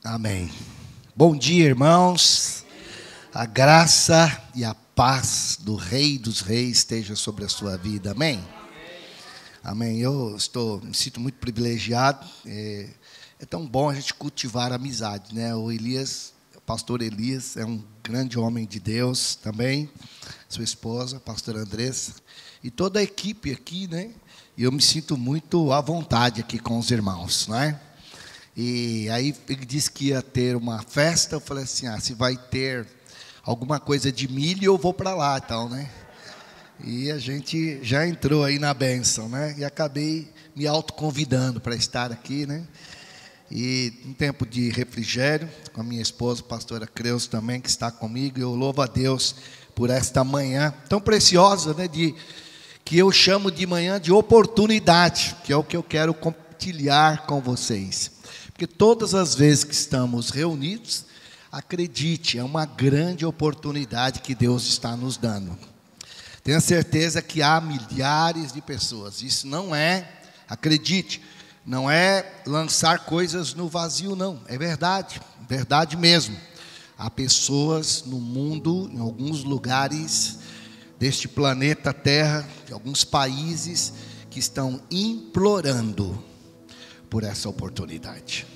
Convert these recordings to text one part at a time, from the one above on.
Amém. Bom dia, irmãos. A graça e a paz do Rei dos Reis esteja sobre a sua vida. Amém? Amém. Eu me sinto muito privilegiado. É tão bom a gente cultivar a amizade, né? O pastor Elias, é um grande homem de Deus também. Sua esposa, a pastora Andressa. E toda a equipe aqui, né? E eu me sinto muito à vontade aqui com os irmãos, não é? E aí ele disse que ia ter uma festa. Eu falei assim, se vai ter alguma coisa de milho, eu vou para lá, então, né? E a gente já entrou aí na bênção, né? E acabei me autoconvidando para estar aqui, né? E um tempo de refrigério com a minha esposa, a pastora Creus também, que está comigo. E eu louvo a Deus por esta manhã tão preciosa, né? Que eu chamo de manhã de oportunidade, que é o que eu quero compartilhar com vocês. Porque todas as vezes que estamos reunidos, acredite, é uma grande oportunidade que Deus está nos dando. Tenha certeza que há milhares de pessoas. Isso não é, acredite, não é lançar coisas no vazio, não. É verdade, verdade mesmo. Há pessoas no mundo, em alguns lugares deste planeta Terra, de alguns países, que estão implorando por essa oportunidade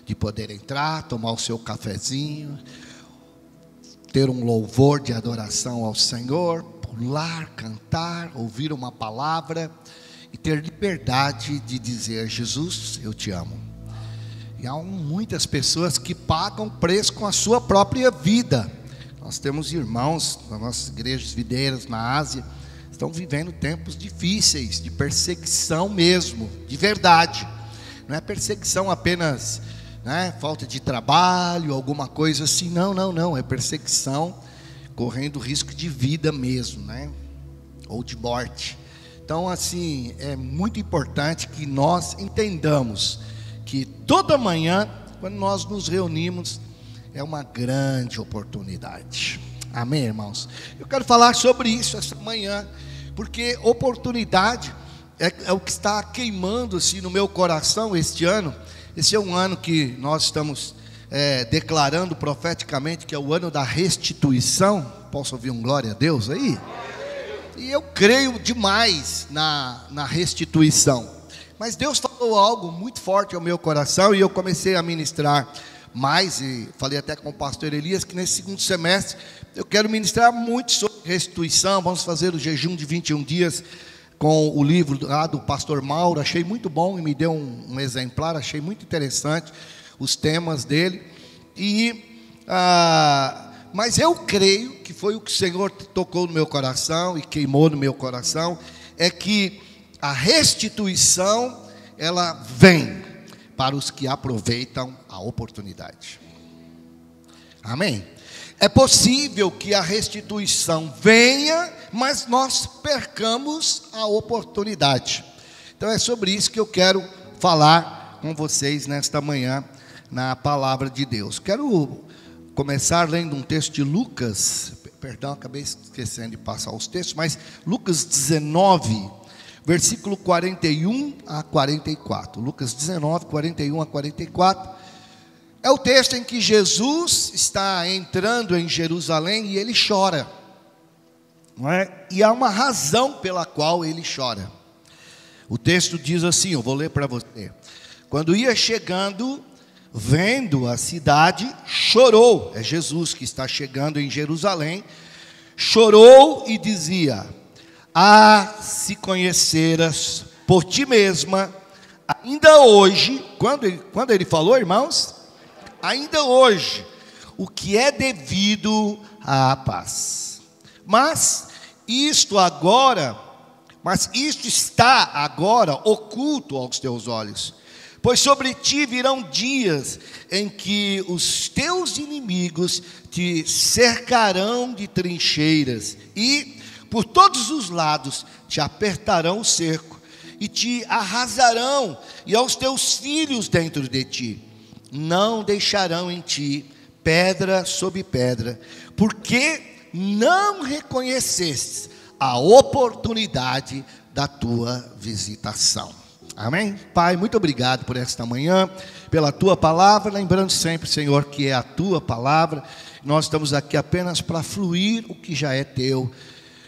de poder entrar, tomar o seu cafezinho, ter um louvor de adoração ao Senhor, pular, cantar, ouvir uma palavra e ter liberdade de dizer: Jesus, eu te amo. E há muitas pessoas que pagam preço com a sua própria vida. Nós temos irmãos nas nossas igrejas videiras na Ásia, estão vivendo tempos difíceis, de perseguição mesmo, de verdade. Não é perseguição apenas, né, falta de trabalho, alguma coisa assim. Não. É perseguição correndo risco de vida mesmo, né? Ou de morte. Então, assim, é muito importante que nós entendamos que toda manhã, quando nós nos reunimos, é uma grande oportunidade. Amém, irmãos? Eu quero falar sobre isso essa manhã, porque oportunidade é o que está queimando assim no meu coração este ano. Esse é um ano que nós estamos declarando profeticamente que é o ano da restituição. Posso ouvir um glória a Deus aí? E eu creio demais na restituição. Mas Deus falou algo muito forte ao meu coração e eu comecei a ministrar mais. E falei até com o pastor Elias que nesse segundo semestre eu quero ministrar muito sobre restituição. Vamos fazer o jejum de 21 dias com o livro lá do pastor Mauro. Achei muito bom e me deu um exemplar. Achei muito interessante os temas dele. Mas eu creio que foi o que o Senhor tocou no meu coração e queimou no meu coração, é que a restituição, ela vem para os que aproveitam a oportunidade. Amém? É possível que a restituição venha, mas nós percamos a oportunidade. Então é sobre isso que eu quero falar com vocês nesta manhã, na palavra de Deus. Quero começar lendo um texto de Lucas, acabei esquecendo de passar os textos, mas Lucas 19, versículo 41 a 44. Lucas 19, 41 a 44. É o texto em que Jesus está entrando em Jerusalém e ele chora, não é? E há uma razão pela qual ele chora. O texto diz assim, eu vou ler para você. Quando ia chegando, vendo a cidade, chorou. É Jesus que está chegando em Jerusalém. Chorou e dizia: se conheceras por ti mesma, ainda hoje, quando ele falou, irmãos, ainda hoje, o que é devido à paz. Mas isto está agora oculto aos teus olhos. Pois sobre ti virão dias em que os teus inimigos te cercarão de trincheiras e por todos os lados te apertarão o cerco e te arrasarão e aos teus filhos dentro de ti. Não deixarão em ti pedra sobre pedra, porque não reconhecestes a oportunidade da tua visitação. Amém? Pai, muito obrigado por esta manhã, pela Tua palavra, lembrando sempre, Senhor, que é a Tua palavra. Nós estamos aqui apenas para fluir o que já é Teu,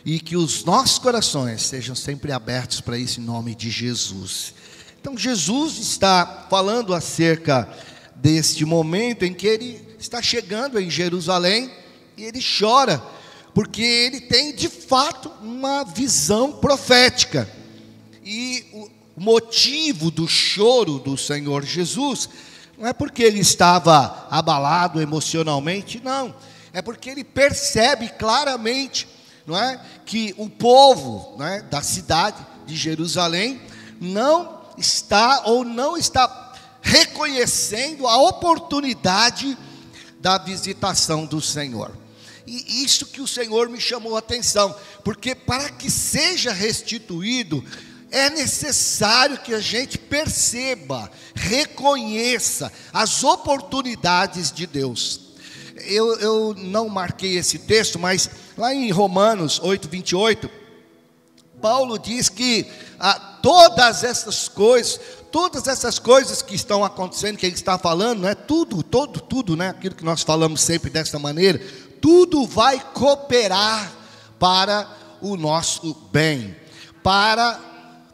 e que os nossos corações sejam sempre abertos para isso em nome de Jesus. Então Jesus está falando acerca deste momento em que Ele está chegando em Jerusalém, e Ele chora, porque Ele tem de fato uma visão profética. E o motivo do choro do Senhor Jesus não é porque Ele estava abalado emocionalmente, não. É porque Ele percebe claramente, não é, que o povo, não é, da cidade de Jerusalém não está reconhecendo a oportunidade da visitação do Senhor. E isso que o Senhor me chamou a atenção, porque para que seja restituído, é necessário que a gente perceba, reconheça as oportunidades de Deus. Eu não marquei esse texto, mas lá em Romanos 8:28, Paulo diz que todas essas coisas que estão acontecendo, que ele está falando, não é tudo, né? Aquilo que nós falamos sempre dessa maneira, tudo vai cooperar para o nosso bem, para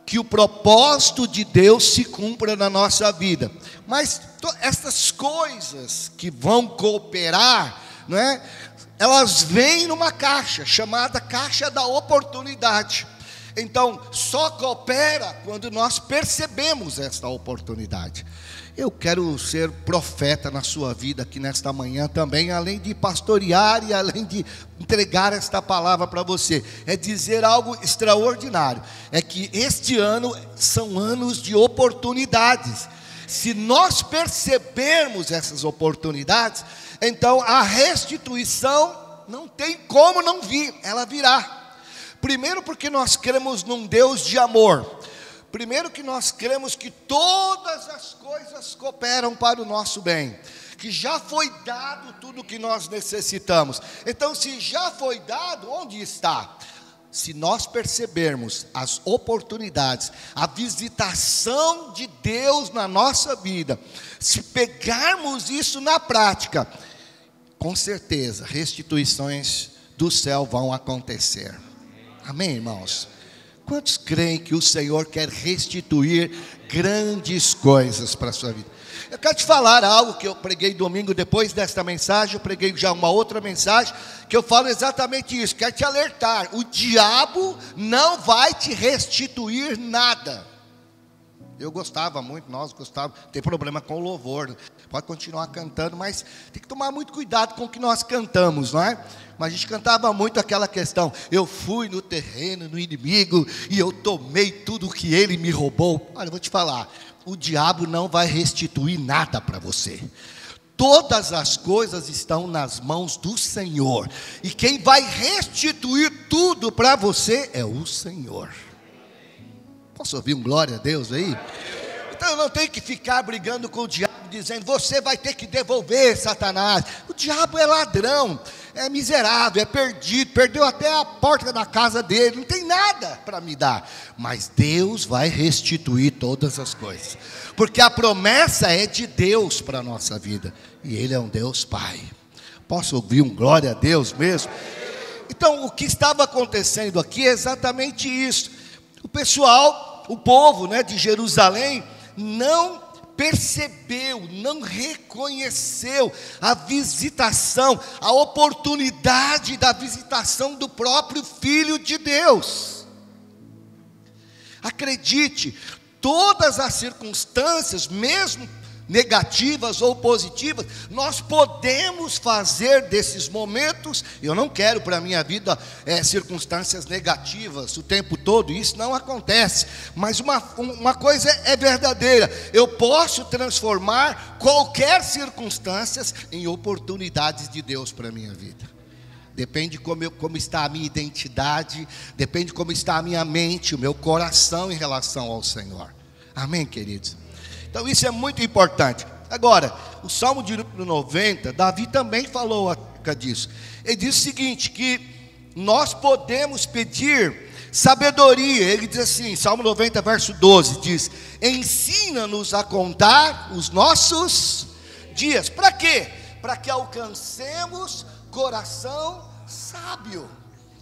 que o propósito de Deus se cumpra na nossa vida. Mas essas coisas que vão cooperar, não é? Elas vêm numa caixa chamada caixa da oportunidade. Então, só coopera quando nós percebemos esta oportunidade. Eu quero ser profeta na sua vida aqui nesta manhã também, além de pastorear e além de entregar esta palavra para você. É dizer algo extraordinário. É que este ano são anos de oportunidades. Se nós percebermos essas oportunidades, então a restituição não tem como não vir, ela virá. Primeiro porque nós cremos num Deus de amor. Primeiro que nós cremos que todas as coisas cooperam para o nosso bem. Que já foi dado tudo o que nós necessitamos. Então, se já foi dado, onde está? Se nós percebermos as oportunidades, a visitação de Deus na nossa vida, se pegarmos isso na prática, com certeza, restituições do céu vão acontecer. Amém, irmãos? Quantos creem que o Senhor quer restituir grandes coisas para a sua vida? Eu quero te falar algo que eu preguei domingo depois desta mensagem. Eu preguei já uma outra mensagem que eu falo exatamente isso. Quero te alertar: o diabo não vai te restituir nada. Eu gostava muito, nós gostávamos, tem problema com o louvor, pode continuar cantando, mas tem que tomar muito cuidado com o que nós cantamos, não é? Mas a gente cantava muito aquela questão: eu fui no terreno, no inimigo, e eu tomei tudo o que ele me roubou. Olha, eu vou te falar, o diabo não vai restituir nada para você. Todas as coisas estão nas mãos do Senhor, e quem vai restituir tudo para você é o Senhor. Posso ouvir um glória a Deus aí? Então eu não tenho que ficar brigando com o diabo, dizendo: você vai ter que devolver, Satanás. O diabo é ladrão, é miserável, é perdido, perdeu até a porta da casa dele, não tem nada para me dar. Mas Deus vai restituir todas as coisas, porque a promessa é de Deus para a nossa vida, e Ele é um Deus Pai. Posso ouvir um glória a Deus mesmo? Então o que estava acontecendo aqui é exatamente isso. O pessoal, o povo, né, de Jerusalém não percebeu, não reconheceu a visitação, a oportunidade da visitação do próprio Filho de Deus. Acredite, todas as circunstâncias, mesmo negativas ou positivas, nós podemos fazer desses momentos. Eu não quero para a minha vida circunstâncias negativas o tempo todo, isso não acontece, mas uma coisa é verdadeira: eu posso transformar qualquer circunstância em oportunidades de Deus para a minha vida. Depende como está a minha identidade, depende como está a minha mente, o meu coração em relação ao Senhor. Amém, queridos? Então isso é muito importante. Agora, o Salmo de número 90, Davi também falou acerca disso. Ele diz o seguinte, que nós podemos pedir sabedoria. Ele diz assim, Salmo 90, verso 12, diz: ensina-nos a contar os nossos dias. Para quê? Para que alcancemos coração sábio.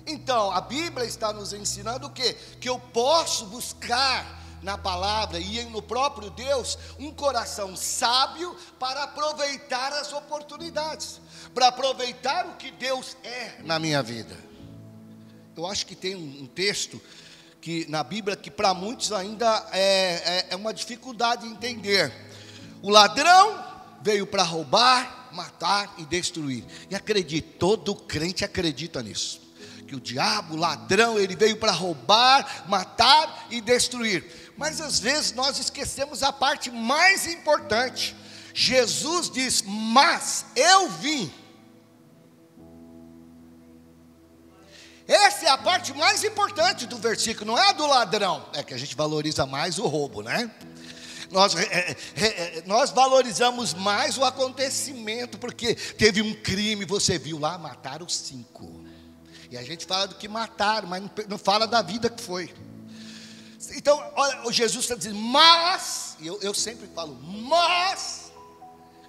Então, a Bíblia está nos ensinando o quê? Que eu posso buscar na palavra e no próprio Deus um coração sábio para aproveitar as oportunidades, para aproveitar o que Deus é na minha vida. Eu acho que tem um texto que, na Bíblia, que para muitos ainda é uma dificuldade de entender. O ladrão veio para roubar, matar e destruir. E acredite, todo crente acredita nisso. Que o diabo, o ladrão, ele veio para roubar, matar e destruir. Mas às vezes nós esquecemos a parte mais importante. Jesus diz: mas eu vim. Essa é a parte mais importante do versículo, não é a do ladrão. É que a gente valoriza mais o roubo, né? Nós valorizamos mais o acontecimento, porque teve um crime, você viu lá, mataram 5. E a gente fala do que mataram, mas não fala da vida que foi. Então, olha, o Jesus está dizendo, mas, eu sempre falo, mas,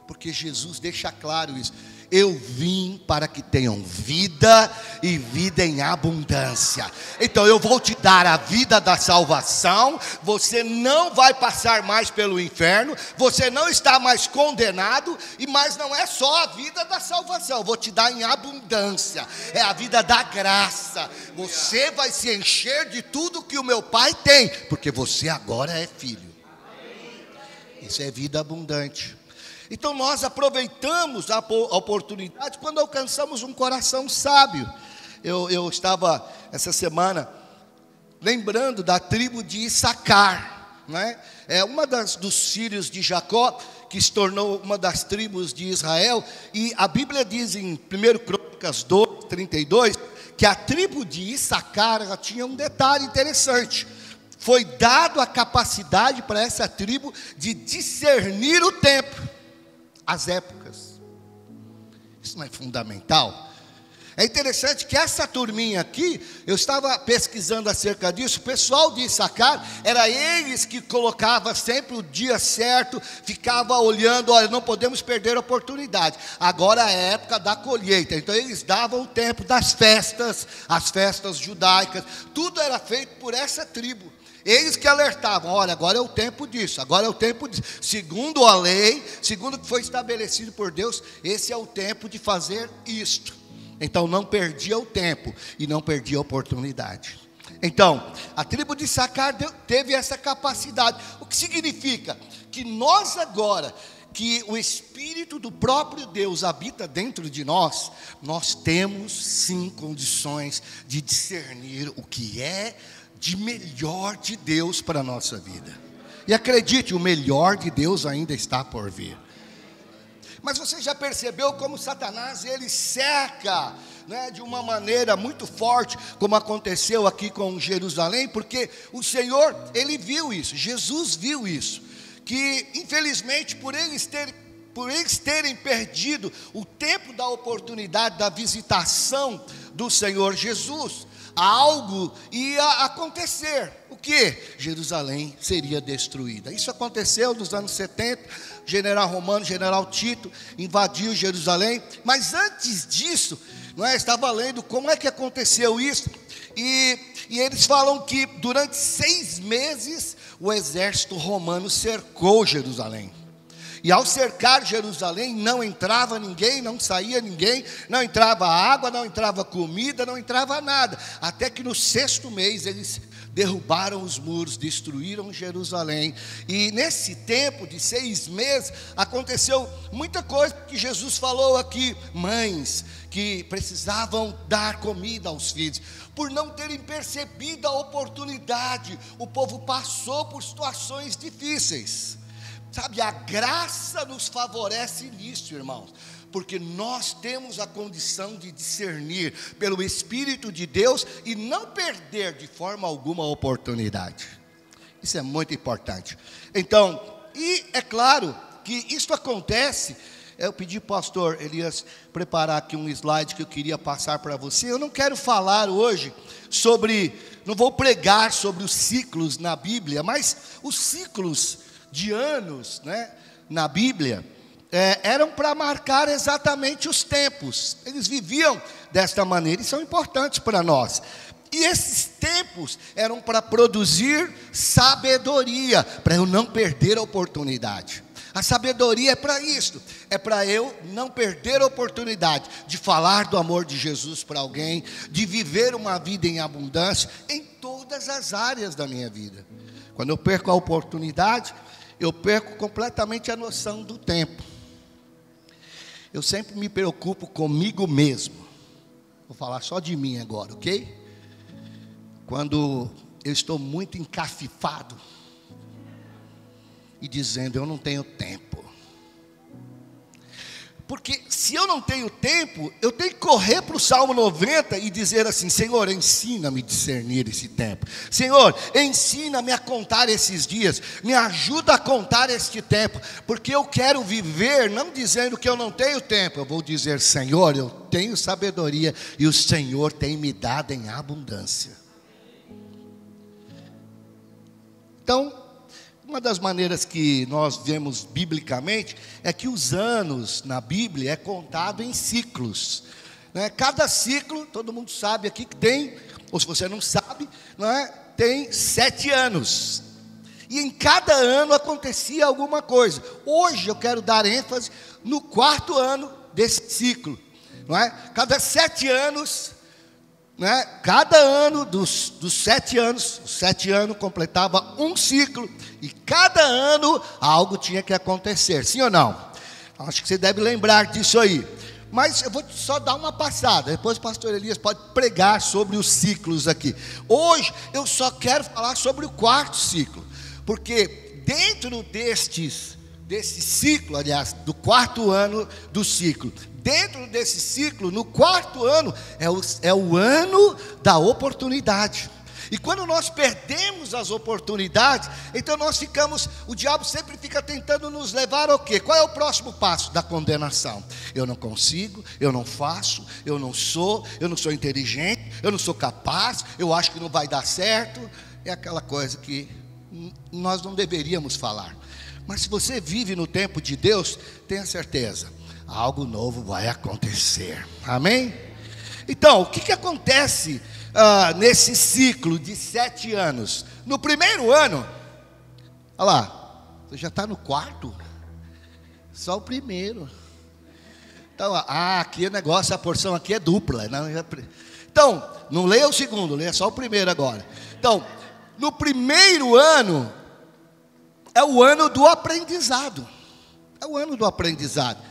porque Jesus deixa claro isso. Eu vim para que tenham vida e vida em abundância. Então eu vou te dar a vida da salvação. Você não vai passar mais pelo inferno. Você não está mais condenado. Mas não é só a vida da salvação. Eu vou te dar em abundância. É a vida da graça. Você vai se encher de tudo que o meu Pai tem, porque você agora é filho. Isso é vida abundante. Então nós aproveitamos a oportunidade quando alcançamos um coração sábio. Eu estava essa semana lembrando da tribo de Issacar, né? É uma dos filhos de Jacó, que se tornou uma das tribos de Israel. E a Bíblia diz em 1 Crônicas 12, 32, que a tribo de Issacar, ela tinha um detalhe interessante. Foi dado a capacidade para essa tribo de discernir o tempo, as épocas. Isso não é fundamental? É interessante que essa turminha aqui, eu estava pesquisando acerca disso, o pessoal de Issacar, era eles que colocavam sempre o dia certo, ficava olhando, olha, não podemos perder a oportunidade. Agora é a época da colheita, então eles davam o tempo das festas, as festas judaicas, tudo era feito por essa tribo. Eles que alertavam, olha, agora é o tempo disso, agora é o tempo disso. Segundo a lei, segundo o que foi estabelecido por Deus, esse é o tempo de fazer isto. Então não perdia o tempo e não perdia a oportunidade. Então, a tribo de Issacar teve essa capacidade. O que significa? Que nós agora, que o Espírito do próprio Deus habita dentro de nós, nós temos sim condições de discernir o que é de melhor de Deus para a nossa vida. E acredite, o melhor de Deus ainda está por vir. Mas você já percebeu como Satanás, ele cerca, né, de uma maneira muito forte, como aconteceu aqui com Jerusalém, porque o Senhor, ele viu isso, Jesus viu isso, que infelizmente por eles terem perdido o tempo da oportunidade da visitação do Senhor Jesus, algo ia acontecer. O que? Jerusalém seria destruída. Isso aconteceu nos anos 70, o general romano, general Tito, invadiu Jerusalém. Mas antes disso, estava lendo como é que aconteceu isso. E eles falam que durante 6 meses o exército romano cercou Jerusalém. E ao cercar Jerusalém, não entrava ninguém, não saía ninguém, não entrava água, não entrava comida, não entrava nada. Até que no 6º mês eles derrubaram os muros, destruíram Jerusalém. E nesse tempo de 6 meses, aconteceu muita coisa que Jesus falou aqui. Mães que precisavam dar comida aos filhos, por não terem percebido a oportunidade, o povo passou por situações difíceis. Sabe, a graça nos favorece nisso, irmãos, porque nós temos a condição de discernir pelo Espírito de Deus e não perder de forma alguma a oportunidade. Isso é muito importante. Então, e é claro que isso acontece Eu pedi para o pastor Elias preparar aqui um slide que eu queria passar para você. Eu não quero falar hoje não vou pregar sobre os ciclos na Bíblia, mas os ciclos de anos, né, na Bíblia, eram para marcar exatamente os tempos. Eles viviam desta maneira e são importantes para nós. E esses tempos eram para produzir sabedoria, para eu não perder a oportunidade. A sabedoria é para isso, é para eu não perder a oportunidade de falar do amor de Jesus para alguém, de viver uma vida em abundância em todas as áreas da minha vida. Quando eu perco a oportunidade, eu perco completamente a noção do tempo. Eu sempre me preocupo comigo mesmo. Vou falar só de mim agora, ok? Quando eu estou muito encafifado e dizendo, eu não tenho tempo. Porque se eu não tenho tempo, eu tenho que correr para o Salmo 90 e dizer assim, Senhor, ensina-me a discernir esse tempo. Senhor, ensina-me a contar esses dias. Me ajuda a contar este tempo. Porque eu quero viver, não dizendo que eu não tenho tempo. Eu vou dizer, Senhor, eu tenho sabedoria e o Senhor tem me dado em abundância. Então, uma das maneiras que nós vemos biblicamente é que os anos na Bíblia é contado em ciclos, né? Cada ciclo, todo mundo sabe aqui que tem, ou se você não sabe, tem 7 anos. E em cada ano acontecia alguma coisa. Hoje eu quero dar ênfase no 4º ano desse ciclo, Cada 7 anos... Cada ano dos 7 anos, os 7 anos completava um ciclo, e cada ano algo tinha que acontecer, sim ou não? Acho que você deve lembrar disso aí, mas eu vou só dar uma passada, depois o pastor Elias pode pregar sobre os ciclos aqui. Hoje eu só quero falar sobre o 4º ciclo, porque dentro desse ciclo, aliás, do 4º ano do ciclo, dentro desse ciclo, no 4º ano, é o ano da oportunidade. E quando nós perdemos as oportunidades, então o diabo sempre fica tentando nos levar ao quê? Qual é o próximo passo? Da condenação. Eu não consigo, eu não faço, eu não sou inteligente, eu não sou capaz, eu acho que não vai dar certo. É aquela coisa que nós não deveríamos falar. Mas se você vive no tempo de Deus, tenha certeza, algo novo vai acontecer, amém? Então, o que acontece nesse ciclo de 7 anos? No primeiro ano, olha lá, você já está no 4º, só o primeiro. Então, aqui o negócio, a porção aqui é dupla. Então, não leia o segundo, leia só o primeiro agora. Então, no primeiro ano, é o ano do aprendizado. É o ano do aprendizado.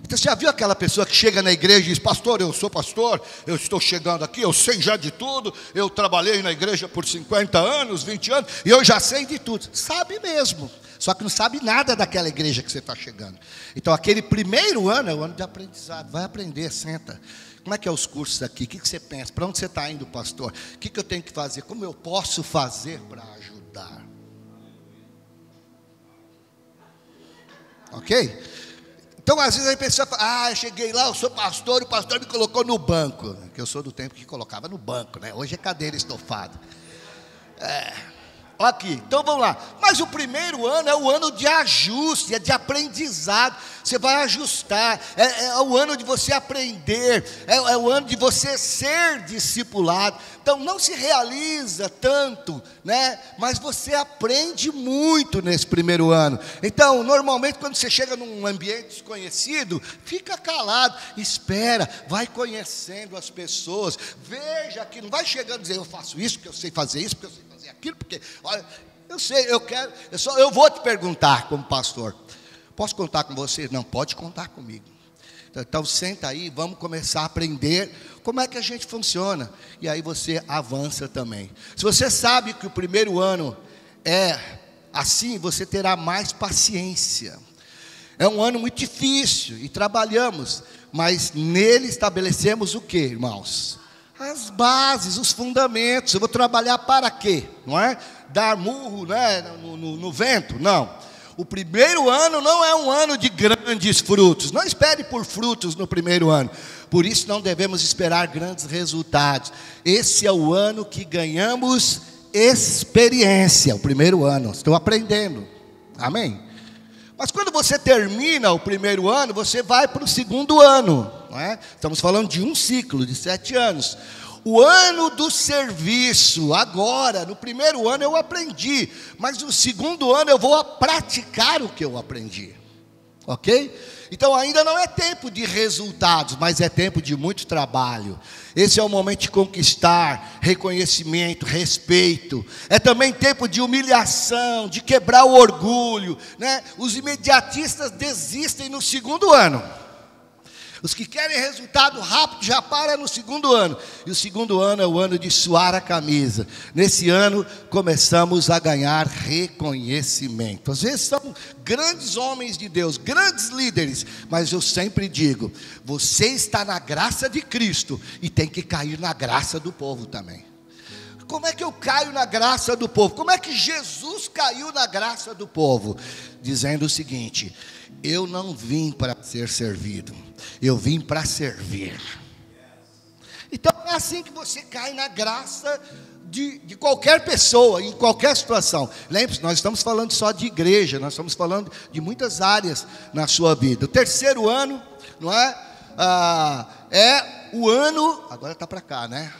Então, você já viu aquela pessoa que chega na igreja e diz, pastor, eu sou pastor, eu estou chegando aqui, eu sei já de tudo, eu trabalhei na igreja por 50 anos, 20 anos, e eu já sei de tudo. Sabe mesmo, só que não sabe nada daquela igreja que você está chegando. Então, aquele primeiro ano é o ano de aprendizado, vai aprender, senta. Como é que é os cursos aqui? O que você pensa? Para onde você está indo, pastor? O que eu tenho que fazer? Como eu posso fazer para ajudar? Ok? Então, às vezes a pessoa fala, eu cheguei lá, eu sou pastor, o pastor me colocou no banco. Que eu sou do tempo que colocava no banco, né? Hoje é cadeira estofada. Aqui, então vamos lá. Mas o primeiro ano é o ano de ajuste, é de aprendizado. Você vai ajustar, é o ano de você aprender, é o ano de você ser discipulado. Então não se realiza tanto, mas você aprende muito nesse primeiro ano. Então, normalmente quando você chega num ambiente desconhecido, fica calado, espera, vai conhecendo as pessoas. Veja que não vai chegando e dizer, eu faço isso, porque eu sei fazer isso, porque eu sei fazer aquilo, porque, olha, eu sei, eu vou te perguntar como pastor, posso contar com você? Não, pode contar comigo. Então senta aí, vamos começar a aprender como é que a gente funciona, e aí você avança também. Se você sabe que o primeiro ano é assim, você terá mais paciência. É um ano muito difícil, e trabalhamos, mas nele estabelecemos o que, irmãos? As bases, os fundamentos. Eu vou trabalhar para quê? Não é? Dar murro, no vento? Não. O primeiro ano não é um ano de grandes frutos. Não espere por frutos no primeiro ano. Por isso não devemos esperar grandes resultados. Esse é o ano que ganhamos experiência, o primeiro ano. Estou aprendendo. Amém? Mas quando você termina o primeiro ano, você vai para o segundo ano. Não é? Estamos falando de um ciclo de 7 anos. O ano do serviço, agora, no primeiro ano eu aprendi, mas no segundo ano eu vou praticar o que eu aprendi, ok? Então ainda não é tempo de resultados, mas é tempo de muito trabalho. Esse é o momento de conquistar reconhecimento, respeito. É também tempo de humilhação, de quebrar o orgulho, né? Os imediatistas desistem no segundo ano. Os que querem resultado rápido já param no segundo ano. E o segundo ano é o ano de suar a camisa. Nesse ano começamos a ganhar reconhecimento. Às vezes são grandes homens de Deus, grandes líderes. Mas eu sempre digo, você está na graça de Cristo e tem que cair na graça do povo também. Como é que eu caio na graça do povo? Como é que Jesus caiu na graça do povo? Dizendo o seguinte: eu não vim para ser servido, eu vim para servir. Então é assim que você cai na graça de qualquer pessoa, em qualquer situação. Lembre-se, nós estamos falando só de igreja, nós estamos falando de muitas áreas na sua vida. O terceiro ano, não é? É o ano, agora está para cá, né?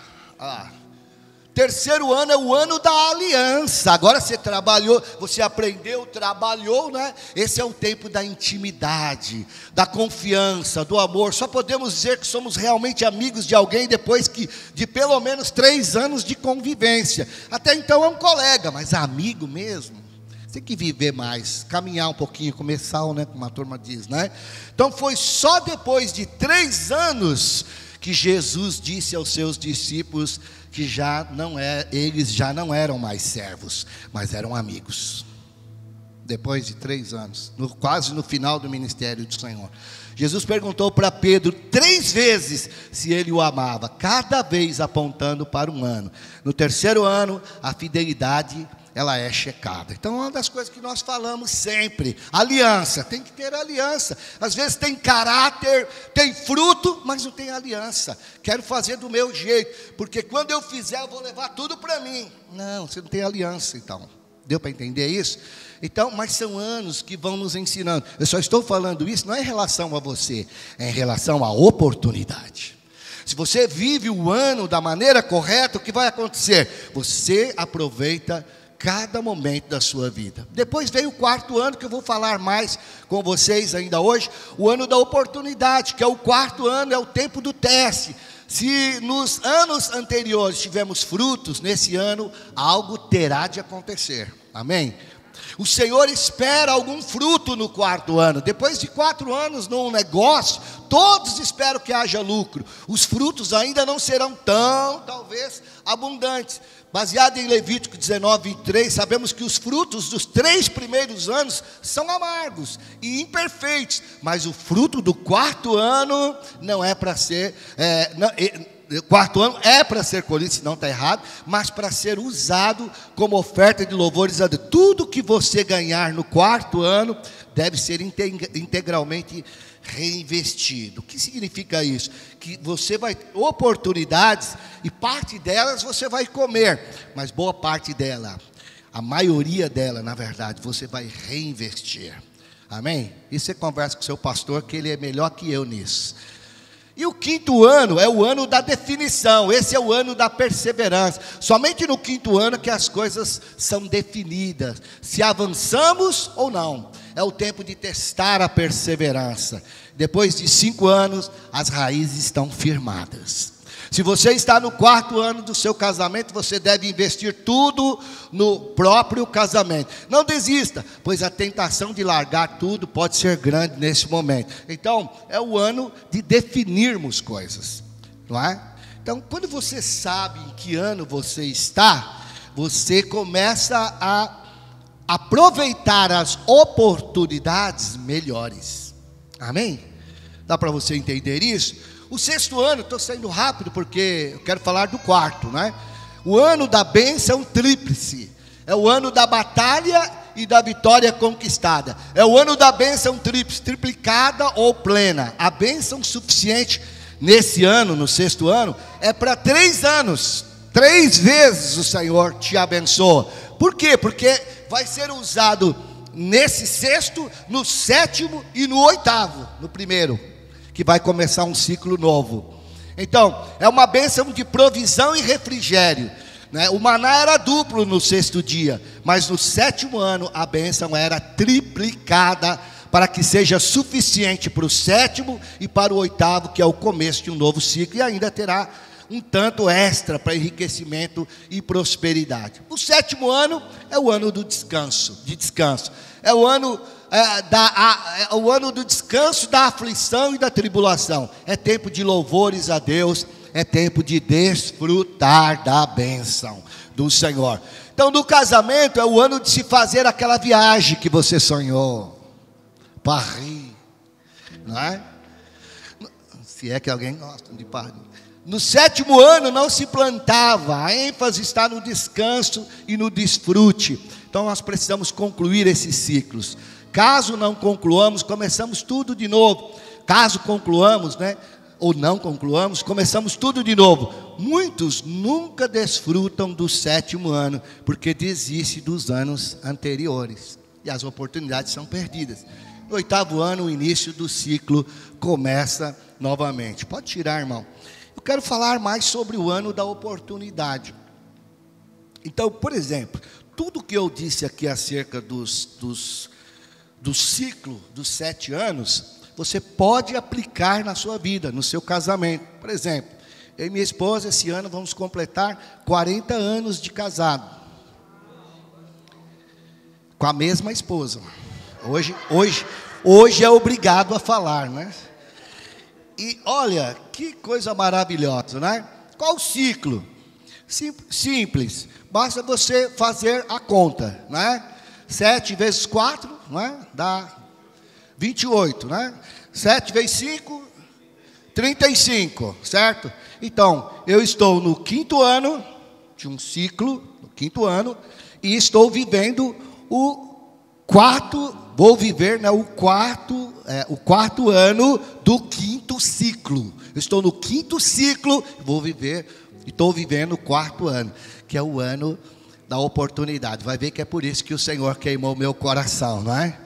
Terceiro ano é o ano da aliança. Agora você trabalhou, você aprendeu, trabalhou, né? Esse é o tempo da intimidade, da confiança, do amor. Só podemos dizer que somos realmente amigos de alguém depois de pelo menos 3 anos de convivência. Até então é um colega, mas amigo mesmo, tem que viver mais, caminhar um pouquinho, comer sal, né? Como a turma diz, né? Então foi só depois de 3 anos que Jesus disse aos seus discípulos que eles já não eram mais servos, mas eram amigos. Depois de 3 anos, quase no final do ministério do Senhor, Jesus perguntou para Pedro 3 vezes se ele o amava, cada vez apontando para um ano. No terceiro ano, a fidelidade ela é checada. Então, uma das coisas que nós falamos sempre, aliança, tem que ter aliança. Às vezes tem caráter, tem fruto, mas não tem aliança. Quero fazer do meu jeito, porque quando eu fizer, eu vou levar tudo para mim. Não, você não tem aliança, então. Deu para entender isso? Então, mas são anos que vão nos ensinando. Eu só estou falando isso, não é em relação a você, é em relação à oportunidade. Se você vive o ano da maneira correta, o que vai acontecer? Você aproveita cada momento da sua vida. Depois veio o 4º ano, que eu vou falar mais com vocês ainda hoje, o ano da oportunidade, que é o 4º ano, é o tempo do teste. Se nos anos anteriores tivemos frutos, nesse ano algo terá de acontecer. Amém? O Senhor espera algum fruto no 4º ano. Depois de 4 anos num negócio, todos esperam que haja lucro. Os frutos ainda não serão tão, talvez, abundantes. Baseado em Levítico 19:3, sabemos que os frutos dos 3 primeiros anos são amargos e imperfeitos. Mas o fruto do 4º ano não é para ser... O 4º ano é para ser colhido, se não está errado, mas para ser usado como oferta de louvores a Deus. Tudo que você ganhar no 4º ano deve ser integralmente reinvestido. O que significa isso? Que você vai ter oportunidades e parte delas você vai comer, mas boa parte dela, a maioria dela, na verdade, você vai reinvestir. Amém? E você conversa com o seu pastor, que ele é melhor que eu nisso. E o 5º ano é o ano da definição, esse é o ano da perseverança. Somente no 5º ano que as coisas são definidas, se avançamos ou não. É o tempo de testar a perseverança. Depois de 5 anos, as raízes estão firmadas. Se você está no 4º ano do seu casamento, você deve investir tudo no próprio casamento. Não desista, pois a tentação de largar tudo pode ser grande nesse momento. Então, é o ano de definirmos coisas, não é? Então, quando você sabe em que ano você está, você começa a aproveitar as oportunidades melhores. Amém? Dá para você entender isso? O 6º ano, estou saindo rápido porque eu quero falar do 4º, né? O ano da bênção tríplice. É o ano da batalha e da vitória conquistada. É o ano da bênção triplicada ou plena. A bênção suficiente nesse ano, no 6º ano, é para 3 anos. 3 vezes o Senhor te abençoa. Por quê? Porque vai ser usado nesse 6º, no 7º e no 8º, no 1º, que vai começar um ciclo novo. Então, é uma bênção de provisão e refrigério, né? O maná era duplo no 6º dia, mas no 7º ano a bênção era triplicada, para que seja suficiente para o 7º e para o 8º, que é o começo de um novo ciclo, e ainda terá um tanto extra para enriquecimento e prosperidade. O 7º ano é o ano do descanso, é o ano o ano do descanso, da aflição e da tribulação. É tempo de louvores a Deus, é tempo de desfrutar da bênção do Senhor. Então, no casamento é o ano de se fazer aquela viagem que você sonhou, Paris, não é? Se é que alguém gosta de Paris. No 7º ano não se plantava, a ênfase está no descanso e no desfrute. Então nós precisamos concluir esses ciclos. Caso não concluamos, começamos tudo de novo. Caso concluamos, né, ou não concluamos, começamos tudo de novo. Muitos nunca desfrutam do 7º ano, porque desistem dos anos anteriores, e as oportunidades são perdidas. No 8º ano, o início do ciclo começa novamente. Pode tirar, irmão. Eu quero falar mais sobre o ano da oportunidade. Então, por exemplo, tudo que eu disse aqui acerca do ciclo dos 7 anos, você pode aplicar na sua vida, no seu casamento. Por exemplo, eu e minha esposa, esse ano, vamos completar 40 anos de casado. Com a mesma esposa. Hoje é obrigado a falar, né? E olha, que coisa maravilhosa, né? Qual o ciclo? Simples, basta você fazer a conta, né? 7 vezes 4, né? Dá 28, né? 7 vezes 5, 35, certo? Então, eu estou no 5º ano de um ciclo, no 5º ano, e estou vivendo o 4º, vou viver, né, o quarto ano do 5º ciclo. Eu estou no 5º ciclo, estou vivendo o 4º ano, que é o ano da oportunidade. Vai ver que é por isso que o Senhor queimou meu coração, não é?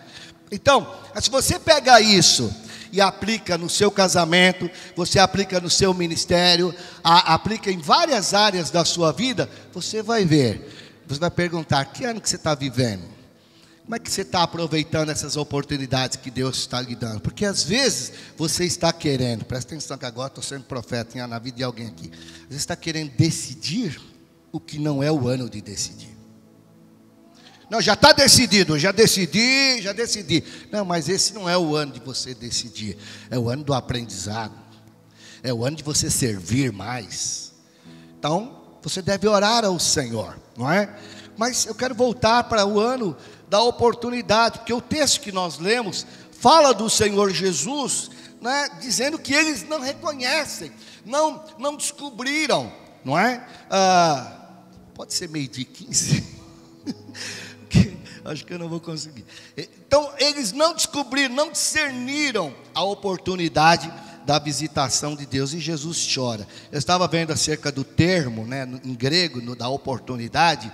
Então, se você pega isso e aplica no seu casamento, você aplica no seu ministério, aplica em várias áreas da sua vida, você vai ver, você vai perguntar, que ano que você está vivendo? Como é que você está aproveitando essas oportunidades que Deus está lhe dando? Porque às vezes você está querendo, presta atenção que agora estou sendo profeta na vida de alguém aqui. Você está querendo decidir o que não é o ano de decidir. Não, já está decidido, já decidi. Não, mas esse não é o ano de você decidir. É o ano do aprendizado. É o ano de você servir mais. Então, você deve orar ao Senhor, não é? Mas eu quero voltar para o ano da oportunidade, porque o texto que nós lemos fala do Senhor Jesus, né, dizendo que eles não reconhecem, não descobriram, não é? Pode ser 12:15? Acho que eu não vou conseguir. Então, eles não descobriram, não discerniram a oportunidade da visitação de Deus, e Jesus chora. Eu estava vendo acerca do termo, né, em grego, da oportunidade.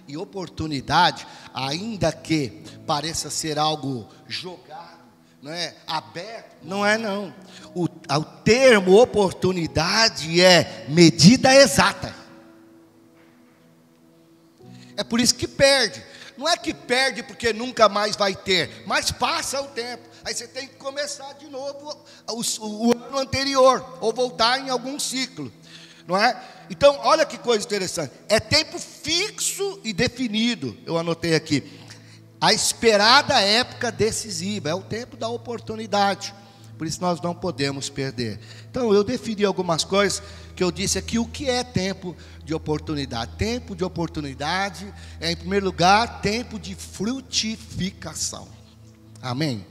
E oportunidade, ainda que pareça ser algo jogado, não é, aberto, não é não. O termo oportunidade é medida exata. É por isso que perde. Não é que perde porque nunca mais vai ter, mas passa o tempo. Aí você tem que começar de novo o ano anterior, ou voltar em algum ciclo, não é? Então, olha que coisa interessante. É tempo fixo e definido. Eu anotei aqui. A esperada época decisiva. É o tempo da oportunidade. Por isso nós não podemos perder. Então, eu defini algumas coisas que eu disse aqui. O que é tempo de oportunidade? Tempo de oportunidade é, em primeiro lugar, tempo de frutificação. Amém?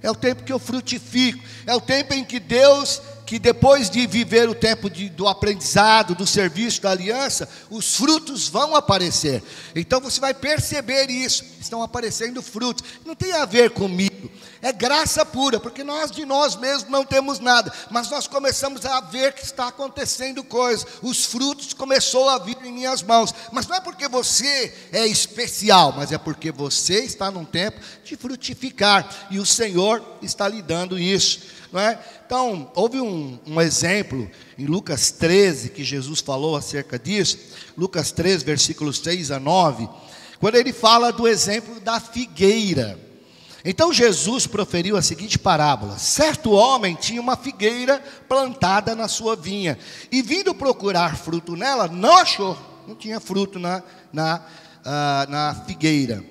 É o tempo que eu frutifico. É o tempo em que Deus que depois de viver o tempo do aprendizado, do serviço, da aliança, os frutos vão aparecer. Então você vai perceber isso, estão aparecendo frutos. Não tem a ver comigo, é graça pura, porque nós de nós mesmos não temos nada, mas nós começamos a ver que está acontecendo coisas, os frutos começou a vir em minhas mãos, mas não é porque você é especial, mas é porque você está num tempo de frutificar, e o Senhor está lhe dando isso, não é? Então, houve um exemplo em Lucas 13, que Jesus falou acerca disso, Lucas 13, versículos 6 a 9, quando ele fala do exemplo da figueira. Então Jesus proferiu a seguinte parábola: certo homem tinha uma figueira plantada na sua vinha, e vindo procurar fruto nela, não achou, não tinha fruto na figueira.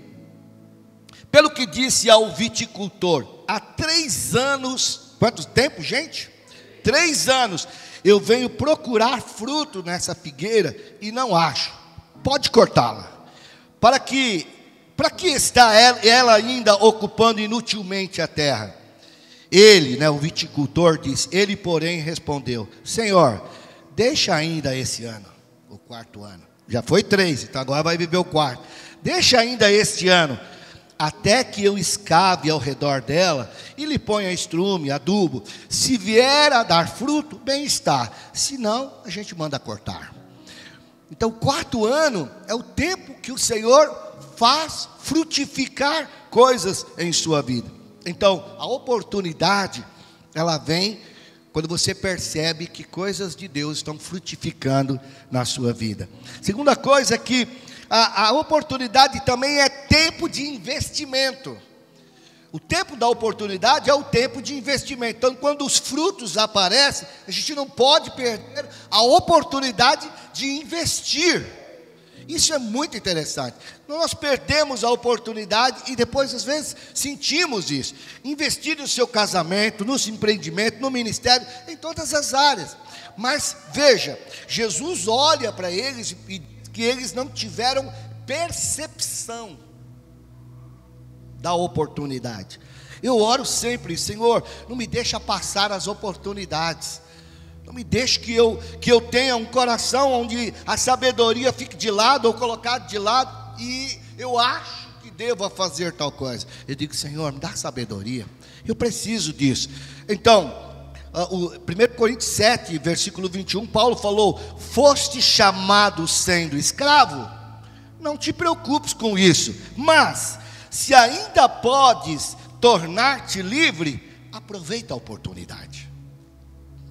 Pelo que disse ao viticultor: há 3 anos, quanto tempo, gente? 3 anos, eu venho procurar fruto nessa figueira e não acho, pode cortá-la. Para que está ela ainda ocupando inutilmente a terra? Ele, o viticultor, disse. Ele, porém, respondeu: Senhor, deixa ainda esse ano, o 4º ano. Já foi 3, então agora vai viver o 4º. Deixa ainda este ano, até que eu escave ao redor dela e lhe ponha estrume, adubo. Se vier a dar fruto, bem está. Se não, a gente manda cortar. Então, o 4º ano é o tempo que o Senhor faz frutificar coisas em sua vida. Então, a oportunidade, ela vem quando você percebe que coisas de Deus estão frutificando na sua vida. Segunda coisa é que a oportunidade também é tempo de investimento. O tempo da oportunidade é o tempo de investimento. Então, quando os frutos aparecem, a gente não pode perder a oportunidade de investir. Isso é muito interessante. Nós perdemos a oportunidade e depois, às vezes, sentimos isso. Investir no seu casamento, nos empreendimentos, no ministério, em todas as áreas. Mas, veja, Jesus olha para eles e diz que eles não tiveram percepção da oportunidade. Eu oro sempre: Senhor, não me deixa passar as oportunidades. Não me deixe que eu tenha um coração onde a sabedoria fique de lado ou colocada de lado e eu acho que devo fazer tal coisa. Eu digo: Senhor, me dá sabedoria, eu preciso disso. Então, 1 Coríntios 7, versículo 21, Paulo falou: foste chamado sendo escravo, não te preocupes com isso, mas se ainda podes tornar-te livre, aproveita a oportunidade.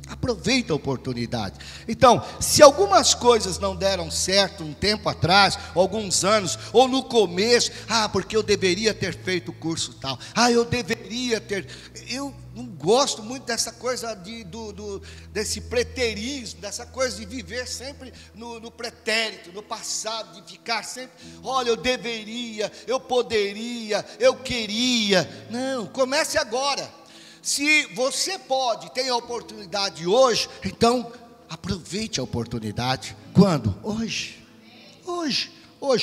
Aproveita a oportunidade. Então, se algumas coisas não deram certo um tempo atrás, alguns anos, ou no começo, porque eu deveria ter feito o curso tal, eu deveria ter, eu não gosto muito dessa coisa desse preterismo, dessa coisa de viver sempre no pretérito, no passado, de ficar sempre, olha, eu deveria, eu poderia, eu queria. Não, comece agora. Se você pode, tem a oportunidade hoje, então aproveite a oportunidade. Quando? Hoje.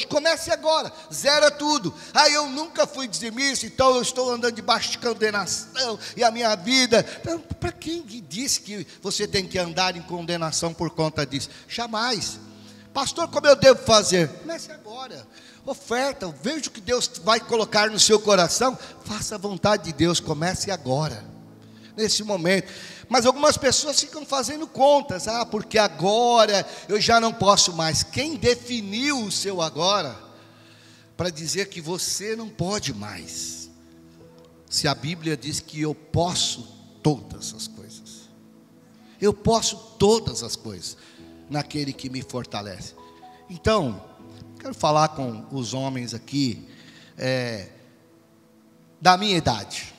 Comece agora, zera tudo. Eu nunca fui dizimista, então eu estou andando debaixo de condenação, e a minha vida, então, para quem disse que você tem que andar em condenação por conta disso? Jamais. Pastor, como eu devo fazer? Comece agora. Oferta, veja o que Deus vai colocar no seu coração, faça a vontade de Deus, comece agora, nesse momento. Mas algumas pessoas ficam fazendo contas, porque agora eu já não posso mais. Quem definiu o seu agora para dizer que você não pode mais? Se a Bíblia diz que eu posso todas as coisas, eu posso todas as coisas naquele que me fortalece. Então, quero falar com os homens aqui da minha idade,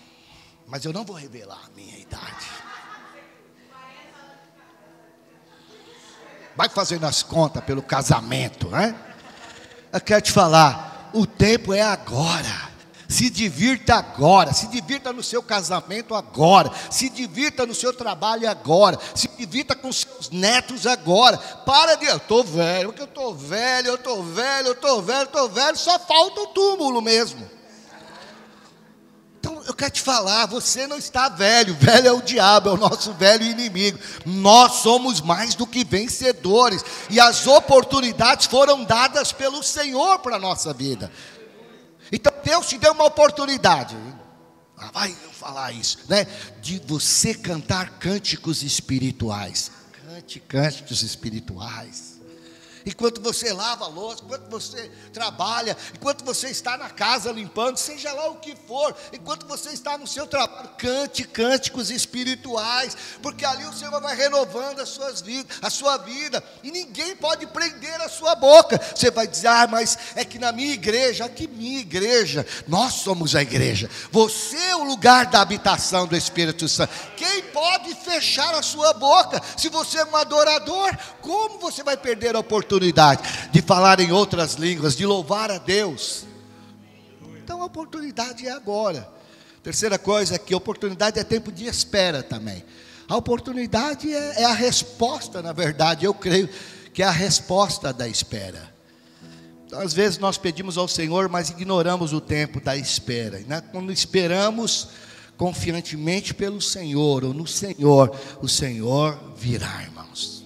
mas eu não vou revelar a minha idade. Vai fazendo as contas pelo casamento, né? Eu quero te falar, o tempo é agora. Se divirta agora, se divirta no seu casamento agora, se divirta no seu trabalho agora, se divirta com seus netos agora. Para de, eu estou velho, porque eu estou velho, só falta o túmulo mesmo. Então, eu quero te falar, você não está velho, velho é o diabo, é o nosso velho inimigo. Nós somos mais do que vencedores, e as oportunidades foram dadas pelo Senhor para a nossa vida. Então Deus te deu uma oportunidade, vai eu falar isso, né? De você cantar cânticos espirituais. Cante cânticos espirituais. Enquanto você lava a louça, enquanto você trabalha, enquanto você está na casa limpando, seja lá o que for, enquanto você está no seu trabalho, cante cânticos espirituais, porque ali o Senhor vai renovando a sua vida, e ninguém pode prender a sua boca. Você vai dizer, mas é que na minha igreja, que minha igreja, nós somos a igreja, você é o lugar da habitação do Espírito Santo. Quem pode fechar a sua boca? Se você é um adorador, como você vai perder a oportunidade de falar em outras línguas, de louvar a Deus? Então a oportunidade é agora. Terceira coisa é que a oportunidade é tempo de espera também. A oportunidade é a resposta, na verdade, eu creio que é a resposta da espera. Então, às vezes nós pedimos ao Senhor, mas ignoramos o tempo da espera, né? Quando esperamos confiantemente pelo Senhor, ou no Senhor, o Senhor virá, irmãos.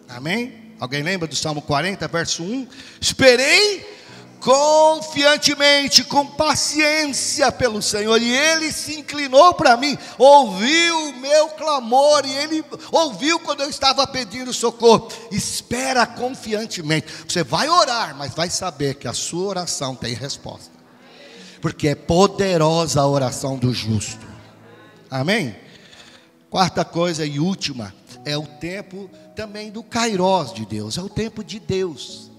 Amém? Alguém lembra do Salmo 40, verso 1? Esperei confiantemente, com paciência pelo Senhor, e Ele se inclinou para mim, ouviu o meu clamor, e Ele ouviu quando eu estava pedindo socorro. Espera confiantemente. Você vai orar, mas vai saber que a sua oração tem resposta, porque é poderosa a oração do justo. Amém? Quarta coisa e última, é o tempo também do Kairós de Deus, é o tempo de Deus.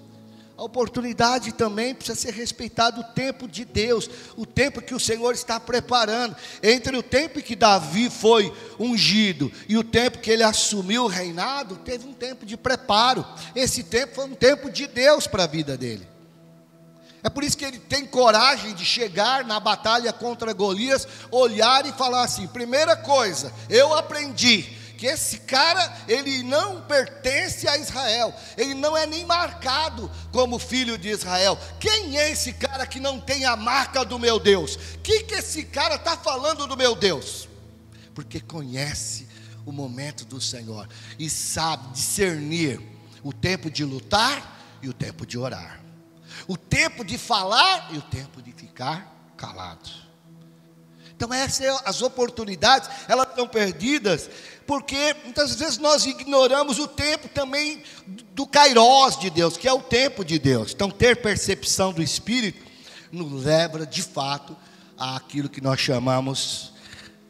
A oportunidade também precisa ser respeitado, o tempo de Deus, o tempo que o Senhor está preparando. Entre o tempo que Davi foi ungido e o tempo que ele assumiu o reinado, teve um tempo de preparo. Esse tempo foi um tempo de Deus para a vida dele. É por isso que ele tem coragem de chegar na batalha contra Golias, olhar e falar assim: primeira coisa, eu aprendi que esse cara, ele não pertence a Israel, ele não é nem marcado como filho de Israel. Quem é esse cara que não tem a marca do meu Deus? O que esse cara está falando do meu Deus? Porque conhece o momento do Senhor e sabe discernir o tempo de lutar e o tempo de orar, o tempo de falar e o tempo de ficar calado. Então as oportunidades, elas estão perdidas, porque muitas vezes nós ignoramos o tempo também do Kairós de Deus, que é o tempo de Deus. Então ter percepção do Espírito nos leva de fato àquilo que nós chamamos,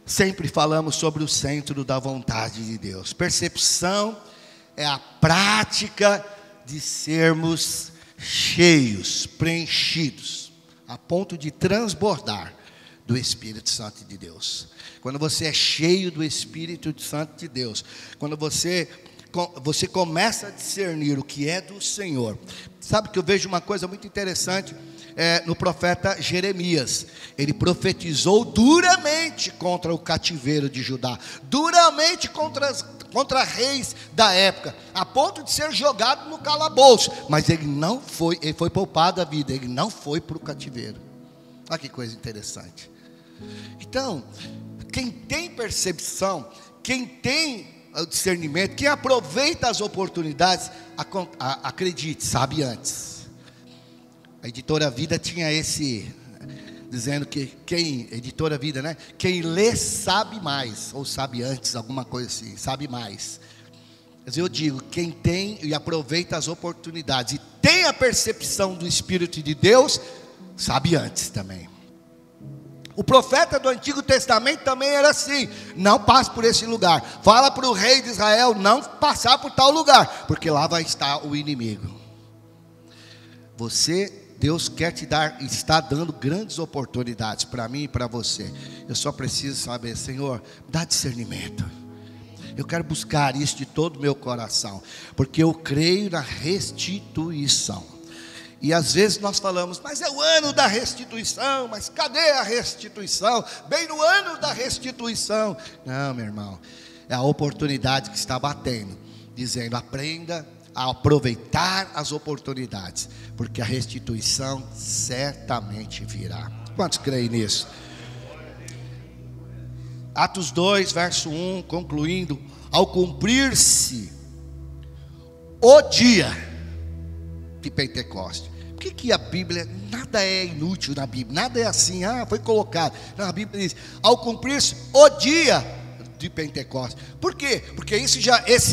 sempre falamos sobre o centro da vontade de Deus. Percepção é a prática de sermos cheios, preenchidos, a ponto de transbordar do Espírito Santo de Deus. Quando você é cheio do Espírito Santo de Deus, quando você começa a discernir o que é do Senhor. Sabe que eu vejo uma coisa muito interessante no profeta Jeremias. Ele profetizou duramente contra o cativeiro de Judá, duramente contra reis da época, a ponto de ser jogado no calabouço, mas ele foi poupado a vida, ele não foi para o cativeiro. Olha que coisa interessante. Então, quem tem percepção, quem tem o discernimento, quem aproveita as oportunidades, acredite, sabe antes. A Editora Vida tinha esse, dizendo que Editora Vida, né? Quem lê sabe mais, ou sabe antes, alguma coisa assim, sabe mais. Mas eu digo, quem tem e aproveita as oportunidades e tem a percepção do Espírito de Deus, sabe antes também. O profeta do Antigo Testamento também era assim: não passe por esse lugar, fala para o rei de Israel não passar por tal lugar, porque lá vai estar o inimigo. Deus quer te dar, está dando grandes oportunidades para mim e para você. Eu só preciso saber: Senhor, dá discernimento. Eu quero buscar isso de todo o meu coração, porque eu creio na restituição. E às vezes nós falamos: mas é o ano da restituição, mas cadê a restituição? Bem no ano da restituição. Não, meu irmão, é a oportunidade que está batendo, dizendo: aprenda a aproveitar as oportunidades, porque a restituição certamente virá. Quantos creem nisso? Atos 2, verso 1, concluindo: ao cumprir-se o dia de Pentecostes. Por que a Bíblia, nada é inútil na Bíblia, nada é assim, foi colocado. Não, a Bíblia diz: ao cumprir-se o dia de Pentecostes. Por quê? Porque esse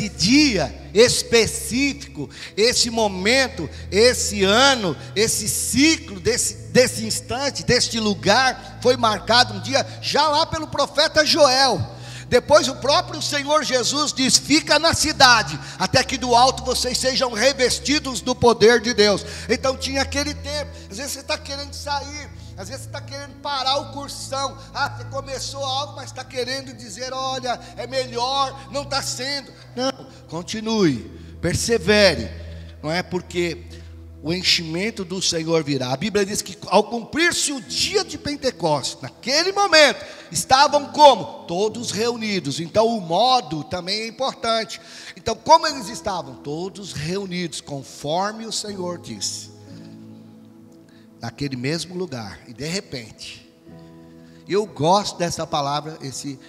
dia específico, esse momento, esse ano, esse ciclo, desse instante, deste lugar, foi marcado um dia já lá pelo profeta Joel. Depois o próprio Senhor Jesus diz: fica na cidade, até que do alto vocês sejam revestidos do poder de Deus. Então tinha aquele tempo. Às vezes você está querendo sair, às vezes você está querendo parar o cursão. Você começou algo, mas está querendo dizer: olha, é melhor, não está sendo. Não, continue, persevere. Não é porque o enchimento do Senhor virá. A Bíblia diz que ao cumprir-se o dia de Pentecostes, naquele momento, estavam como? Todos reunidos. Então o modo também é importante. Então como eles estavam? Todos reunidos, conforme o Senhor disse, naquele mesmo lugar. E de repente, eu gosto dessa palavra, esse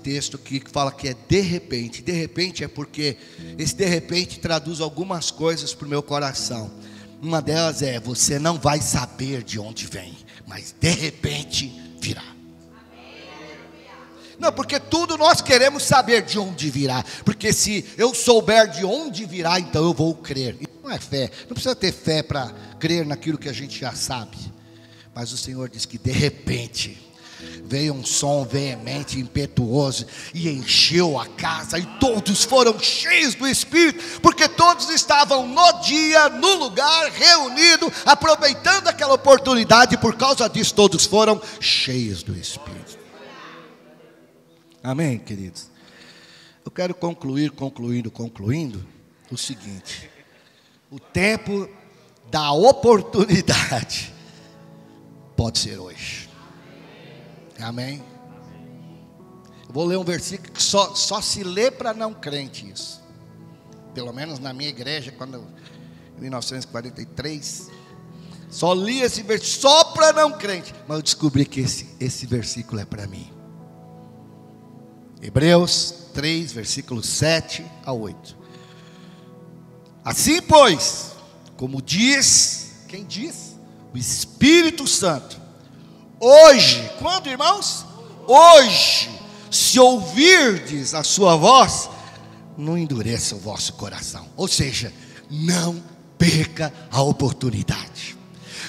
texto aqui que fala que é de repente. De repente é porque esse de repente traduz algumas coisas para o meu coração. Uma delas é: você não vai saber de onde vem, mas de repente virá. Não, porque tudo nós queremos saber de onde virá, porque se eu souber de onde virá, então eu vou crer. Isso não é fé, não precisa ter fé para crer naquilo que a gente já sabe. Mas o Senhor diz que de repente veio um som veemente, impetuoso, e encheu a casa, e todos foram cheios do Espírito, porque todos estavam no dia, no lugar, reunidos, aproveitando aquela oportunidade, e por causa disso todos foram cheios do Espírito. Amém, queridos? Eu quero concluindo o seguinte: o tempo da oportunidade pode ser hoje. Amém? Eu vou ler um versículo que só se lê para não crente isso. Pelo menos na minha igreja, em 1943, só li esse versículo só para não crente. Mas eu descobri que esse versículo é para mim. Hebreus 3, versículos 7 a 8. Assim, pois, como diz, quem diz? O Espírito Santo. Hoje, quando, irmãos? Hoje, se ouvirdes a sua voz, não endureça o vosso coração. Ou seja, não perca a oportunidade.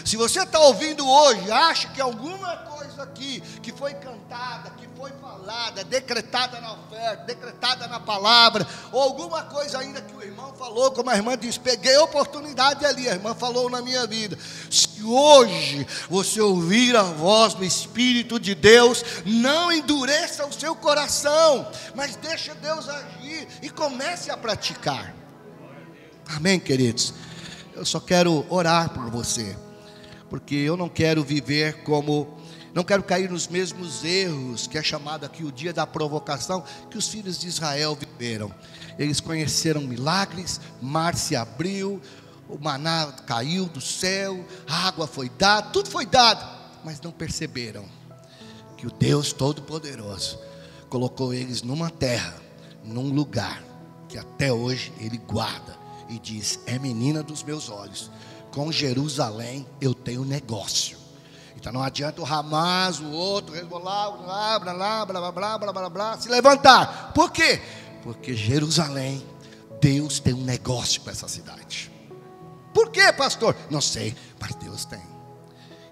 Se você está ouvindo hoje, acha que alguma coisa aqui que foi cantada, que foi falada, decretada na oferta, decretada na palavra, ou alguma coisa ainda que o irmão falou, como a irmã disse: peguei a oportunidade ali, a irmã falou na minha vida. Se hoje você ouvir a voz do Espírito de Deus, não endureça o seu coração, mas deixa Deus agir e comece a praticar. Amém, queridos? Eu só quero orar por você, porque eu não quero viver não quero cair nos mesmos erros, que é chamado aqui o dia da provocação, que os filhos de Israel viveram. Eles conheceram milagres, mar se abriu, o maná caiu do céu, a água foi dada, tudo foi dado, mas não perceberam que o Deus Todo-Poderoso colocou eles numa terra, num lugar, que até hoje Ele guarda e diz: é menina dos meus olhos. Com Jerusalém eu tenho negócio. Então não adianta o Hamas, o outro, blá, blá, blá, se levantar. Por quê? Porque Jerusalém, Deus tem um negócio com essa cidade. Por quê, pastor? Não sei, mas Deus tem.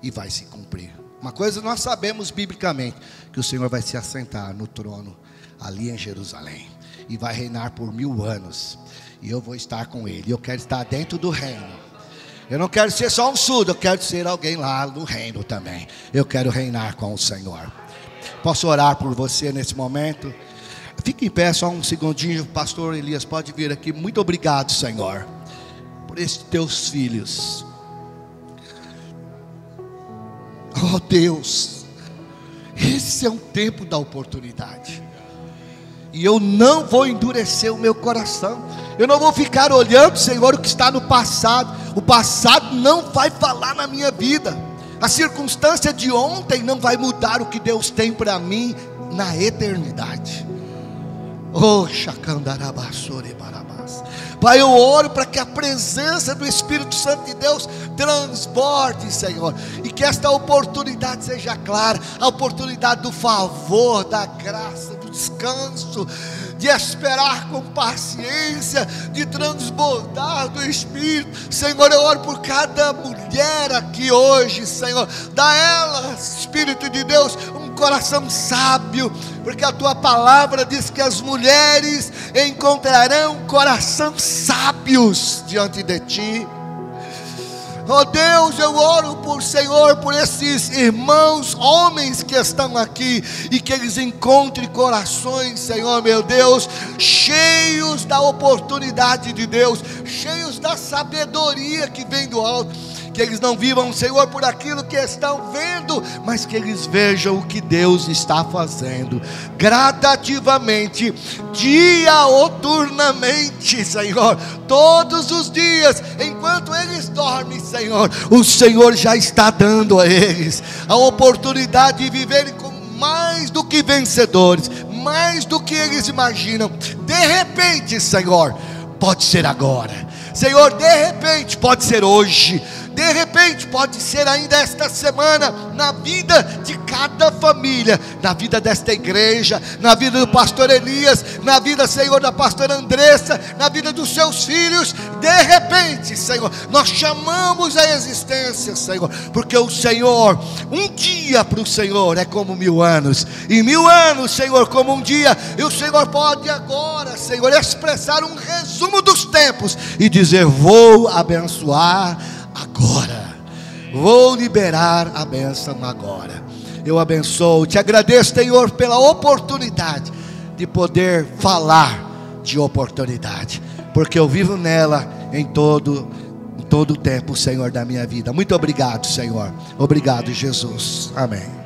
E vai se cumprir. Uma coisa nós sabemos biblicamente, que o Senhor vai se assentar no trono ali em Jerusalém, e vai reinar por 1000 anos. E eu vou estar com Ele. Eu quero estar dentro do reino. Eu não quero ser só um surdo, eu quero ser alguém lá no reino também. Eu quero reinar com o Senhor. Posso orar por você nesse momento? Fique em pé só um segundinho. Pastor Elias pode vir aqui. Muito obrigado, Senhor, por esses teus filhos. Oh Deus, esse é um tempo da oportunidade. E eu não vou endurecer o meu coração. Eu não vou ficar olhando, Senhor, o que está no passado. O passado não vai falar na minha vida. A circunstância de ontem não vai mudar o que Deus tem para mim na eternidade. Oh, Shakandarabassore Barabás. Pai, eu oro para que a presença do Espírito Santo de Deus transborde, Senhor, e que esta oportunidade seja clara, a oportunidade do favor, da graça, do descanso, de esperar com paciência, de transbordar do Espírito. Senhor, eu oro por cada mulher aqui hoje, Senhor, dá a ela, Espírito de Deus, um coração sábio, porque a tua palavra diz que as mulheres encontrarão coração sábios diante de ti. Oh Deus, eu oro por Senhor, por esses irmãos, homens que estão aqui, e que eles encontrem corações, Senhor meu Deus, cheios da oportunidade de Deus, cheios da sabedoria que vem do alto. Que eles não vivam, Senhor, por aquilo que estão vendo, mas que eles vejam o que Deus está fazendo, gradativamente, dia ou turnamente, Senhor, todos os dias, enquanto eles dormem, Senhor, o Senhor já está dando a eles a oportunidade de viverem como mais do que vencedores, mais do que eles imaginam. De repente, Senhor, pode ser agora, Senhor, de repente pode ser hoje, de repente pode ser ainda esta semana, na vida de cada família, na vida desta igreja, na vida do pastor Elias, na vida, Senhor, da pastora Andressa, na vida dos seus filhos. De repente, Senhor, nós chamamos a existência, Senhor, porque o Senhor, um dia para o Senhor é como 1000 anos, e 1000 anos, Senhor, como um dia. E o Senhor pode agora, Senhor, expressar um resumo dos tempos e dizer: vou abençoar agora, vou liberar a bênção agora. Eu abençoo, te agradeço, Senhor, pela oportunidade de poder falar de oportunidade, porque eu vivo nela em todo o tempo, Senhor, da minha vida. Muito obrigado, Senhor. Obrigado, Jesus. Amém.